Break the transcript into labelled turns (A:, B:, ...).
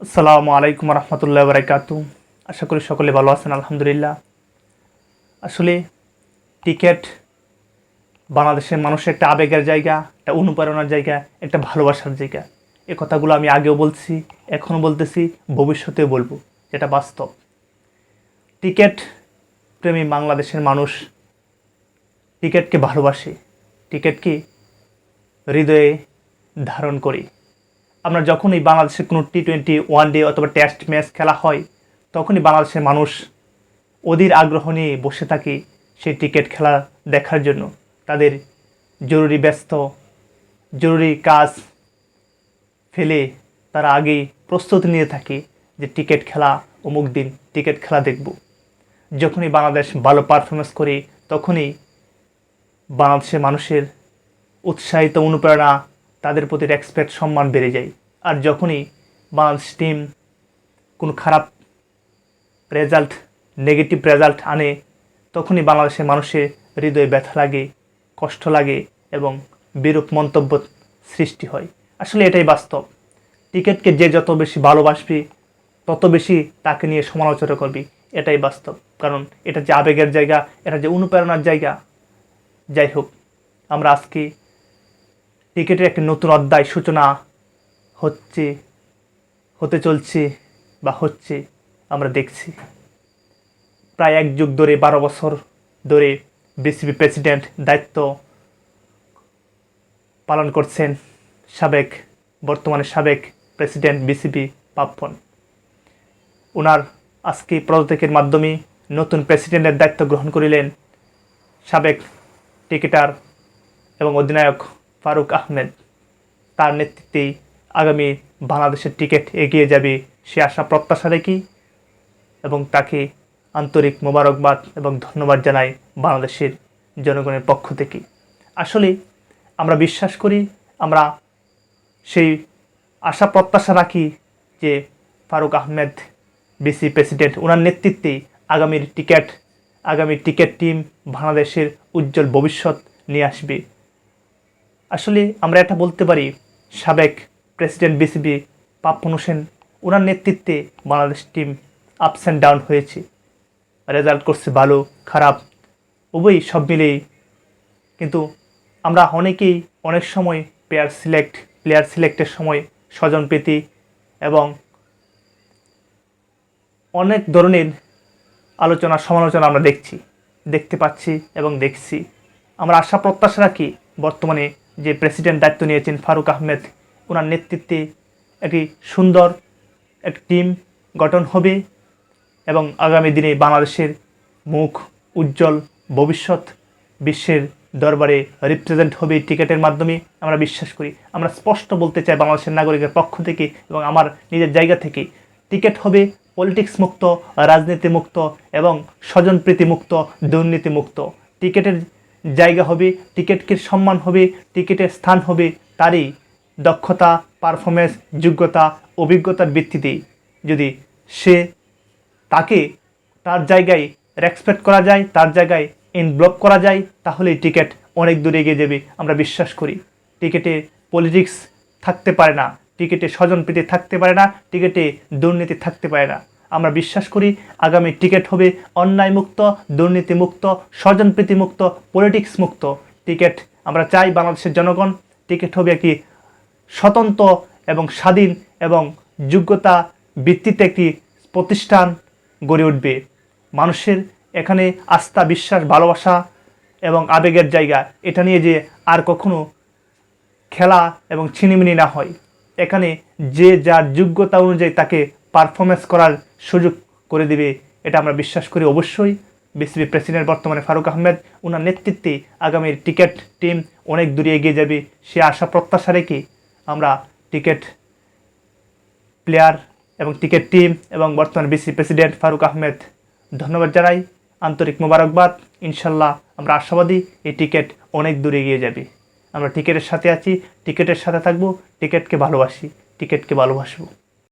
A: আসসালামু আলাইকুম রহমতুল্লাহ বারাকাতু। আশা করি সকলে ভালো আছেন, আলহামদুলিল্লাহ। আসলে ক্রিকেট বাংলাদেশের মানুষের একটা আবেগের জায়গা, একটা অনুপ্রেরণার জায়গা, একটা ভালোবাসার জায়গা। এ কথাগুলো আমি আগেও বলছি, এখনও বলতেছি, ভবিষ্যতেও বলবো, যেটা বাস্তব। ক্রিকেট প্রেমী বাংলাদেশের মানুষ ক্রিকেটকে ভালোবাসে, ক্রিকেটকে হৃদয়ে ধারণ করি। আমরা যখনই বাংলাদেশের কোনো টি-20, ওয়ানডে অথবা টেস্ট ম্যাচ খেলা হয়, তখনই বাংলাদেশের মানুষ অধীর আগ্রহ নিয়ে বসে থাকে সেই ক্রিকেট খেলা দেখার জন্য। তাদের জরুরি কাজ ফেলে তারা আগেই প্রস্তুতি নিয়ে থাকে যে ক্রিকেট খেলা অমুক দিন ক্রিকেট খেলা দেখব। যখনই বাংলাদেশ ভালো পারফরমেন্স করে, তখনই বাংলাদেশের মানুষের উৎসাহিত অনুপ্রেরণা, তাদের প্রতি রেসপেক্ট, সম্মান বেড়ে যায়। আর যখনই বাংলাদেশ টিম কোনো খারাপ রেজাল্ট, নেগেটিভ রেজাল্ট আনে, তখনই বাংলাদেশের মানুষের হৃদয়ে ব্যথা লাগে, কষ্ট লাগে এবং বিরূপ মন্তব্য সৃষ্টি হয়। আসলে এটাই বাস্তব। ক্রিকেটকে যে যত বেশি ভালোবাসবি, তত বেশি তাকে নিয়ে সমালোচনা করবি, এটাই বাস্তব। কারণ এটা যে আবেগের জায়গা, এটা যে অনুপ্রেরণার জায়গা। যাই হোক, আমরা আজকে ক্রিকেটের একটি নতুন অধ্যায় সূচনা হতে চলছে বা হচ্ছে, আমরা দেখছি। প্রায় এক যুগ ধরে, 12 বছর ধরে বিসিবি প্রেসিডেন্ট দায়িত্ব পালন করছেন বর্তমানে সাবেক প্রেসিডেন্ট বিসিবি পাপ্পন। ওনার আজকে পদত্যাগের মাধ্যমে নতুন প্রেসিডেন্টের দায়িত্ব গ্রহণ করিলেন সাবেক ক্রিকেটার এবং অধিনায়ক ফারুক আহমেদ। তার নেতৃত্বেই আগামী বাংলাদেশের ক্রিকেট এগিয়ে যাবে, সে আশা প্রত্যাশা রেখি এবং তাকে আন্তরিক মোবারকবাদ এবং ধন্যবাদ জানাই বাংলাদেশের জনগণের পক্ষ থেকে। আসলে আমরা বিশ্বাস করি, আমরা সেই আশা প্রত্যাশা রাখি যে ফারুক আহমেদ বিসিবি প্রেসিডেন্ট, ওনার নেতৃত্বে আগামী ক্রিকেট টিম বাংলাদেশের উজ্জ্বল ভবিষ্যৎ নিয়ে আসবে। আসলে আমরা এটা বলতে পারি, সাবেক প্রেসিডেন্ট বিসিবি পাপ্পন হোসেন, ওনার নেতৃত্বে Bangladesh team ups and down হয়েছে, রেজাল্ট করছে ভালো খারাপ উভয়ই, সব মিলেই। কিন্তু আমরা অনেকেই অনেক সময় প্লেয়ার সিলেক্টের সময় স্বজনপ্রীতি এবং অনেক ধরনের সমালোচনা আমরা দেখতে পাচ্ছি এবং দেখছি। আমরা আশা প্রত্যাশা রাখি বর্তমানে যে প্রেসিডেন্ট দায়িত্ব নিয়েছেন ফারুক আহমেদ, ওনার নেতৃত্বে একটি সুন্দর এক টিম গঠন হবে এবং আগামী দিনে বাংলাদেশের মুখ উজ্জ্বল ভবিষ্যৎ বিশ্বের দরবারে রিপ্রেজেন্ট হবে ক্রিকেটের মাধ্যমে, আমরা বিশ্বাস করি। আমরা স্পষ্ট বলতে চাই বাংলাদেশের নাগরিকের পক্ষ থেকে এবং আমার নিজের জায়গা থেকে, ক্রিকেট হবে পলিটিক্স মুক্ত, রাজনীতি মুক্ত এবং স্বজনপ্রীতি মুক্ত, দুর্নীতি মুক্ত। ক্রিকেটের জায়গা হবে, ক্রিকেটকে সম্মান হবে, ক্রিকেটের স্থান হবে তারই দক্ষতা, পারফরমেন্স, যোগ্যতা, অভিজ্ঞতার ভিত্তিতেই। যদি তার জায়গায় রেসপেক্ট করা যায়, তার জায়গায় ইনভলভ করা যায়, তাহলেই ক্রিকেট অনেক দূরে এগিয়ে যাবে, আমরা বিশ্বাস করি। ক্রিকেটে পলিটিক্স থাকতে পারে না, ক্রিকেটে স্বজনপ্রীতি থাকতে পারে না, ক্রিকেটে দুর্নীতি থাকতে পারে না। আমরা বিশ্বাস করি আগামী ক্রিকেট হবে অন্যায় মুক্ত, দুর্নীতি মুক্ত, স্বজনপ্রীতি মুক্ত, পলিটিক্স মুক্ত ক্রিকেট। আমরা চাই বাংলাদেশের জনগণ ক্রিকেট হবে একটি স্বতন্ত্র এবং স্বাধীন এবং যোগ্যতা ভিত্তিতে একটি প্রতিষ্ঠান গড়ে উঠবে। মানুষের এখানে আস্থা, বিশ্বাস, ভালোবাসা এবং আবেগের জায়গা, এটা নিয়ে যে আর কখনো খেলা এবং ছিনিমিনি না হয়। এখানে যে যার যোগ্যতা অনুযায়ী তাকে পারফরমেন্স করার সুযোগ করে দিবে, এটা আমরা বিশ্বাস করি। অবশ্যই বিসিবি প্রেসিডেন্ট বর্তমানে ফারুক আহমেদ, ওনার নেতৃত্বে আগামীর ক্রিকেট টিম অনেক দূরে এগিয়ে যাবে, সে আশা প্রত্যাশা রেখে আমরা ক্রিকেট প্লেয়ার এবং ক্রিকেট টিম এবং বর্তমান বিসিবি প্রেসিডেন্ট ফারুক আহমেদ ধন্যবাদ জানাই, আন্তরিক মোবারকবাদ। ইনশাল্লাহ আমরা আশাবাদী এই ক্রিকেট অনেক দূরে এগিয়ে যাবে। আমরা ক্রিকেটের সাথে আছি, ক্রিকেটের সাথে থাকবো, ক্রিকেটকে ভালোবাসি, ক্রিকেটকে ভালোবাসবো।